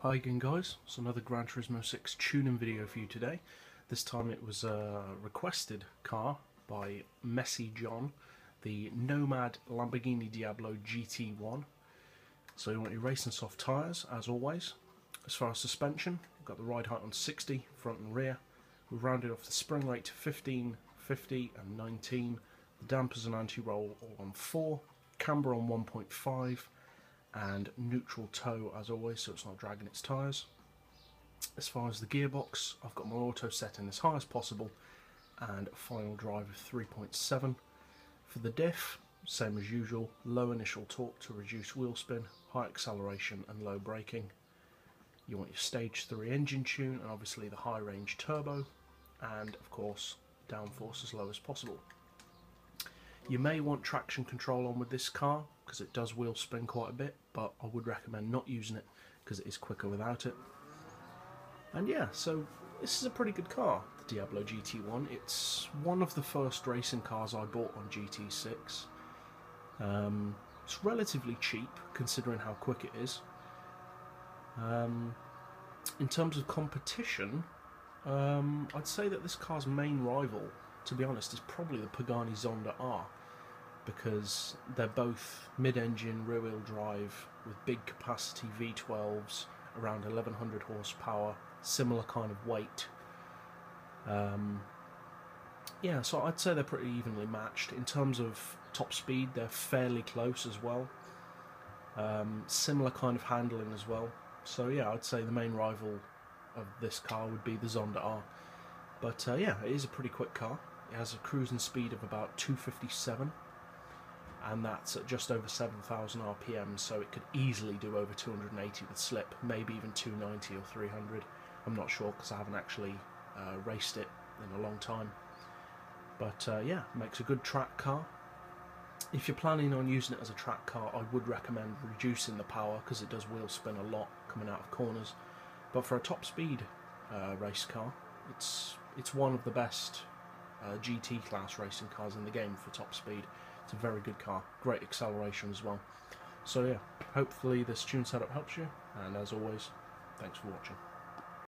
Hi again guys, it's another GranTurismo 6 tuning video for you today. This time it was a requested car by Messy John, the Nomad Lamborghini Diablo GT1. So you want your racing soft tyres as always. As far as suspension, we've got the ride height on 60, front and rear. We've rounded off the spring rate to 15, 50 and 19. The dampers and anti-roll all on 4, camber on 1.5. and neutral toe as always, so it's not dragging its tyres. As far as the gearbox, I've got my auto setting as high as possible and a final drive of 3.7. For the diff, same as usual, low initial torque to reduce wheel spin, high acceleration and low braking. You want your stage 3 engine tune and obviously the high range turbo, and of course downforce as low as possible. You may want traction control on with this car because it does wheel spin quite a bit, but I would recommend not using it because it is quicker without it. And yeah, so this is a pretty good car, the Diablo GT1. It's one of the first racing cars I bought on GT6. It's relatively cheap considering how quick it is. In terms of competition, I'd say that this car's main rival, to be honest, is probably the Pagani Zonda R, because they're both mid-engine rear-wheel drive with big capacity V12s, around 1100 horsepower, similar kind of weight. Yeah, so I'd say they're pretty evenly matched. In terms of top speed, they're fairly close as well. Similar kind of handling as well. So yeah, I'd say the main rival of this car would be the Zonda R. But yeah, it is a pretty quick car. It has a cruising speed of about 257, and that's at just over 7,000 RPM, so it could easily do over 280 with slip, maybe even 290 or 300. I'm not sure because I haven't actually raced it in a long time. But yeah, makes a good track car. If you're planning on using it as a track car, I would recommend reducing the power because it does wheel spin a lot coming out of corners. But for a top speed race car, it's one of the best GT class racing cars in the game for top speed. It's a very good car, great acceleration as well. So yeah, hopefully this tune setup helps you, and as always, thanks for watching.